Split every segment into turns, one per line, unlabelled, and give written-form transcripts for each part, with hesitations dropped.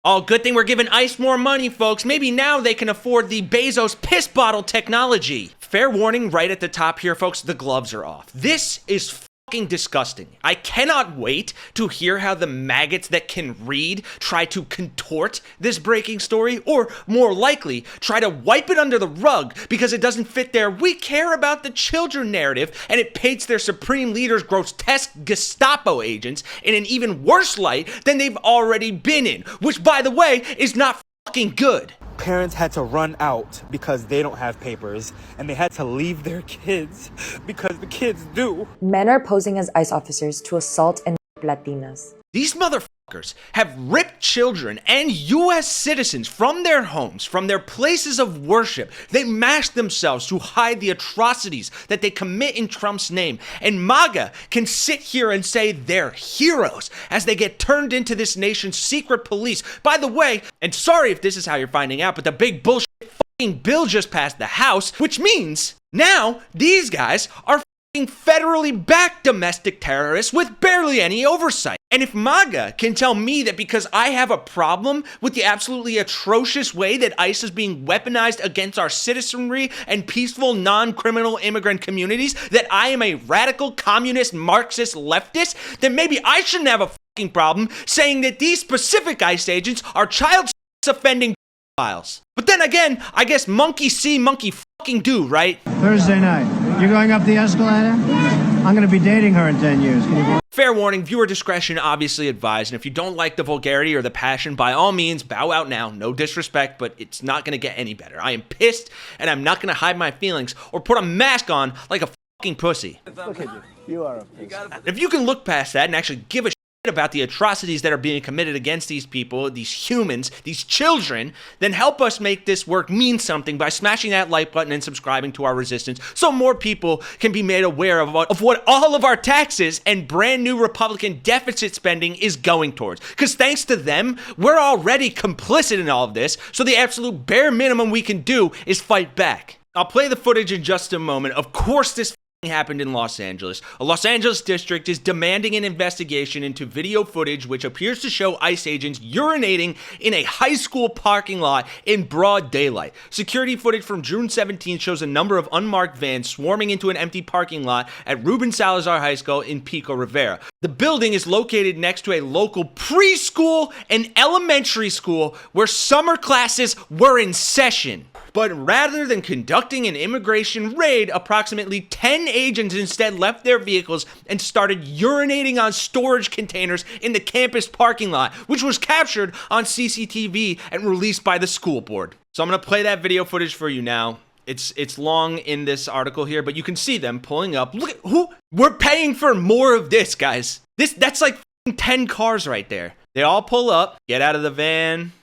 Oh, good thing we're giving ICE more money, folks. Maybe now they can afford the Bezos piss bottle technology. Fair warning right at the top here, folks, the gloves are off. This is fucking disgusting. I cannot wait to hear how the maggots that can read try to contort this breaking story, or more likely, try to wipe it under the rug because it doesn't fit their "we care about the children" narrative, and it paints their supreme leaders grotesque Gestapo agents in an even worse light than they've already been in, which, by the way, is not fucking good.
Parents had to run out because they don't have papers, and they had to leave their kids because the kids do.
Men are posing as ICE officers to assault and rape Latinas.
These motherfuckers have ripped children and U.S. citizens from their homes, from their places of worship. They mask themselves to hide the atrocities that they commit in Trump's name. And MAGA can sit here and say they're heroes as they get turned into this nation's secret police. By the way, and sorry if this is how you're finding out, but the big bullshit fucking bill just passed the House, which means now these guys are federally backed domestic terrorists with barely any oversight. And if MAGA can tell me that because I have a problem with the absolutely atrocious way that ICE is being weaponized against our citizenry and peaceful non-criminal immigrant communities, that I am a radical communist Marxist leftist, then maybe I shouldn't have a fucking problem saying that these specific ICE agents are child offending files. But then again, I guess monkey see, monkey fucking do, right?
Thursday night. You're going up the escalator? I'm going to be dating her in 10 years. Can you...
Fair warning, viewer discretion obviously advised, and if you don't like the vulgarity or the passion, by all means, bow out now. No disrespect, but it's not going to get any better. I am pissed, and I'm not going to hide my feelings or put a mask on like a fucking pussy.
Look at you. You are a pussy.
If you can look past that and actually give a shit about the atrocities that are being committed against these people, these humans, these children, then help us make this work mean something by smashing that like button and subscribing to our resistance so more people can be made aware of what all of our taxes and brand new Republican deficit spending is going towards. Because thanks to them, we're already complicit in all of this, so the absolute bare minimum we can do is fight back. I'll play the footage in just a moment. Of course this happened in Los Angeles. A Los Angeles district is demanding an investigation into video footage which appears to show ICE agents urinating in a high school parking lot in broad daylight. Security footage from June 17th shows a number of unmarked vans swarming into an empty parking lot at Ruben Salazar High School in Pico Rivera. The building is located next to a local preschool and elementary school where summer classes were in session. But rather than conducting an immigration raid, approximately 10 agents instead left their vehicles and started urinating on storage containers in the campus parking lot, which was captured on CCTV and released by the school board. So I'm going to play that video footage for you now. It's long in this article here, but you can see them pulling up. Look at who we're paying for more of this, guys. That's like 10 cars right there. They all pull up, get out of the van.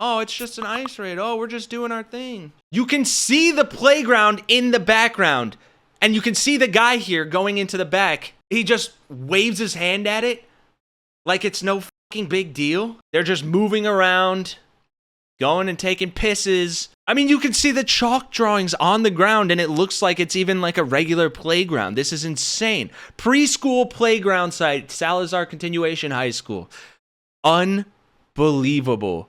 Oh, it's just an ICE raid. Oh, we're just doing our thing. You can see the playground in the background. And you can see the guy here going into the back. He just waves his hand at it like it's no fucking big deal. They're just moving around, going and taking pisses. I mean, you can see the chalk drawings on the ground, and it looks like it's even like a regular playground. This is insane. Preschool playground site, Salazar Continuation High School. Unbelievable.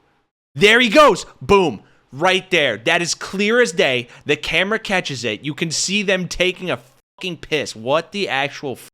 There he goes. Boom. Right there. That is clear as day. The camera catches it. You can see them taking a fucking piss. What the actual fuck?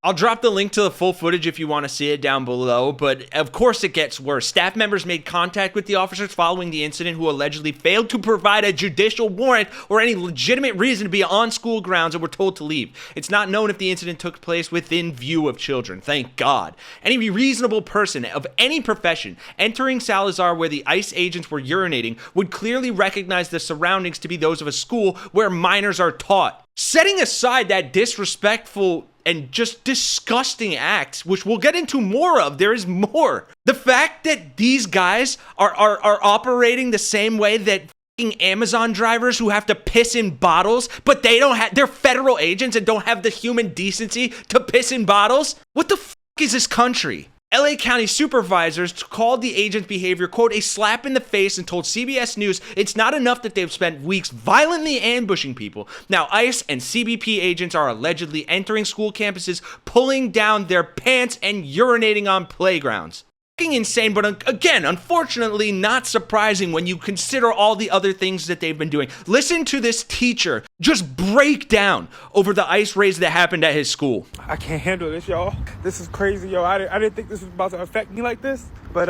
I'll drop the link to the full footage if you want to see it down below, but of course it gets worse. Staff members made contact with the officers following the incident who allegedly failed to provide a judicial warrant or any legitimate reason to be on school grounds and were told to leave. It's not known if the incident took place within view of children, thank God. Any reasonable person of any profession entering Salazar where the ICE agents were urinating would clearly recognize the surroundings to be those of a school where minors are taught. Setting aside that disrespectful and just disgusting acts, which we'll get into more of. There is more. The fact that these guys are operating the same way that fucking Amazon drivers who have to piss in bottles, but they're federal agents and don't have the human decency to piss in bottles. What the fuck is this country? LA County supervisors called the agent's behavior, quote, a slap in the face and told CBS News it's not enough that they've spent weeks violently ambushing people. Now, ICE and CBP agents are allegedly entering school campuses, pulling down their pants and urinating on playgrounds. insane, but again, unfortunately not surprising when you consider all the other things that they've been doing. Listen to this teacher just break down over the ICE raids that happened at his school.
I can't handle this, y'all. This is crazy, yo. I didn't think this was about to affect me like this, but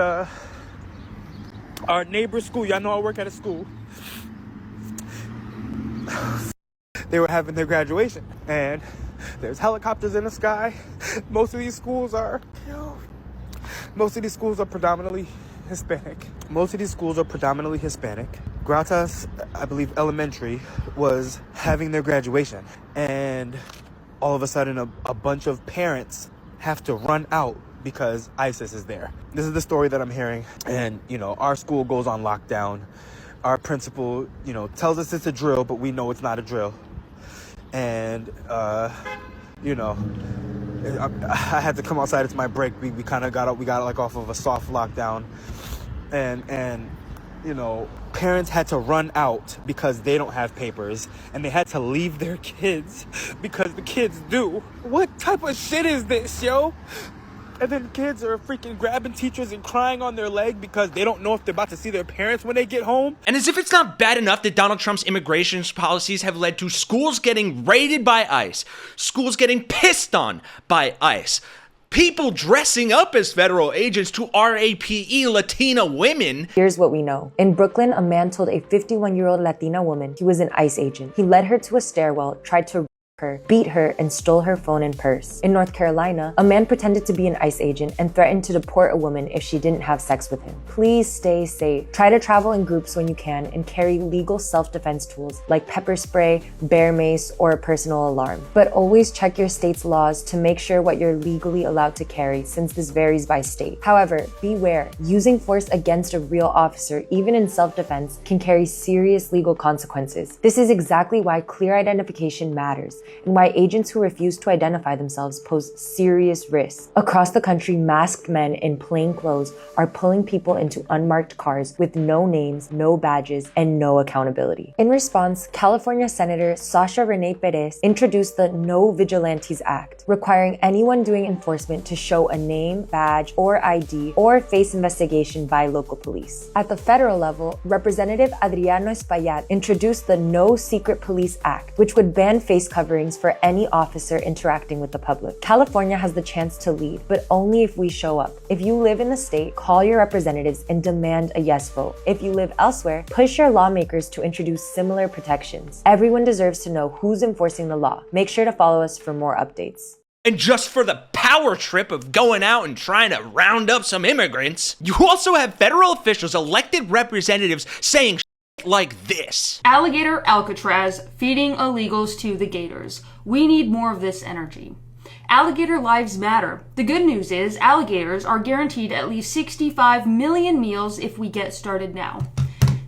our neighbor's school, y'all know I work at a school. They were having their graduation, and there's helicopters in the sky. Most of these schools are predominantly Hispanic. Gratas, I believe elementary, was having their graduation, and all of a sudden a bunch of parents have to run out because ISIS is there. This is the story that I'm hearing, and our school goes on lockdown. Our principal, tells us it's a drill, but we know it's not a drill. And I had to come outside. It's my break. We kind of got like off of a soft lockdown, and parents had to run out because they don't have papers, and they had to leave their kids because the kids do. What type of shit is this, yo? And then kids are freaking grabbing teachers and crying on their leg because they don't know if they're about to see their parents when they get home.
And as if it's not bad enough that Donald Trump's immigration policies have led to schools getting raided by ICE, schools getting pissed on by ICE, people dressing up as federal agents to RAPE Latina women.
Here's what we know. In Brooklyn, a man told a 51-year-old Latina woman he was an ICE agent. He led her to a stairwell, tried to her, beat her, and stole her phone and purse. In North Carolina, a man pretended to be an ICE agent and threatened to deport a woman if she didn't have sex with him. Please stay safe. Try to travel in groups when you can and carry legal self-defense tools like pepper spray, bear mace, or a personal alarm. But always check your state's laws to make sure what you're legally allowed to carry, since this varies by state. However, beware. Using force against a real officer, even in self-defense, can carry serious legal consequences. This is exactly why clear identification matters, and why agents who refuse to identify themselves pose serious risks. Across the country, masked men in plain clothes are pulling people into unmarked cars with no names, no badges, and no accountability. In response, California Senator Sasha Renee Perez introduced the No Vigilantes Act, requiring anyone doing enforcement to show a name, badge, or ID, or face investigation by local police. At the federal level, Representative Adriano Espaillat introduced the No Secret Police Act, which would ban face coverings for any officer interacting with the public. California has the chance to lead, but only if we show up. If you live in the state, call your representatives and demand a yes vote. If you live elsewhere, push your lawmakers to introduce similar protections. Everyone deserves to know who's enforcing the law. Make sure to follow us for more updates.
And just for the power trip of going out and trying to round up some immigrants, you also have federal officials, elected representatives, saying like this.
Alligator Alcatraz feeding illegals to the gators. We need more of this energy. Alligator lives matter. The good news is alligators are guaranteed at least 65 million meals if we get started now.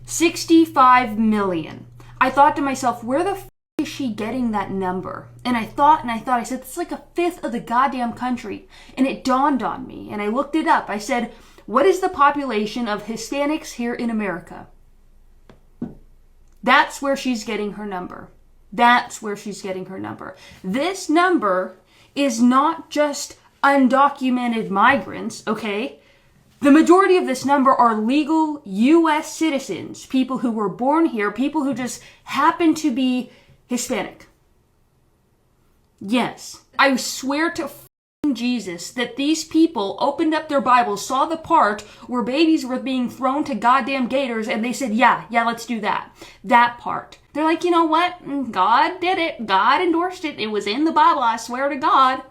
65 million. I thought to myself, where the is she getting that number? And I thought, I said, it's like a fifth of the goddamn country. And it dawned on me, and I looked it up. I said, what is the population of Hispanics here in America? That's where she's getting her number. This number is not just undocumented migrants, okay? The majority of this number are legal U.S. citizens, people who were born here, people who just happen to be Hispanic. Yes, I swear to Jesus that these people opened up their Bibles, saw the part where babies were being thrown to goddamn gators, and they said, yeah, let's do that. That part. They're like, you know what? God did it. God endorsed it. It was in the Bible, I swear to God.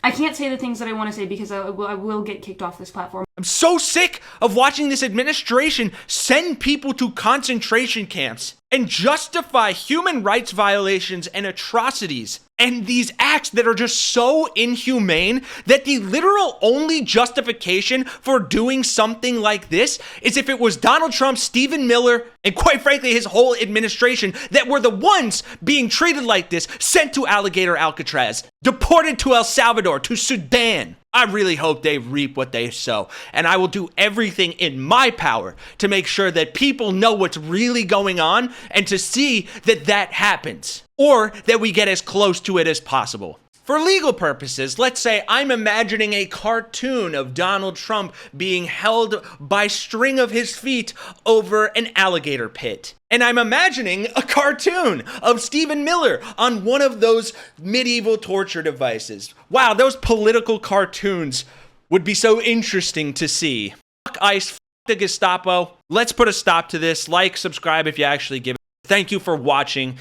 I can't say the things that I want to say because I will get kicked off this platform.
I'm so sick of watching this administration send people to concentration camps and justify human rights violations and atrocities and these acts that are just so inhumane that the literal only justification for doing something like this is if it was Donald Trump, Stephen Miller, and quite frankly his whole administration that were the ones being treated like this, sent to Alligator Alcatraz, deported to El Salvador, to Sudan. I really hope they reap what they sow, and I will do everything in my power to make sure that people know what's really going on and to see that that happens, or that we get as close to it as possible. For legal purposes, let's say I'm imagining a cartoon of Donald Trump being held by string of his feet over an alligator pit. And I'm imagining a cartoon of Stephen Miller on one of those medieval torture devices. Wow, those political cartoons would be so interesting to see. Fuck ICE, fuck the Gestapo. Let's put a stop to this. Like, subscribe if you actually give it. Thank you for watching.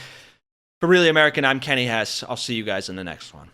For Really American, I'm Kenny Hess. I'll see you guys in the next one.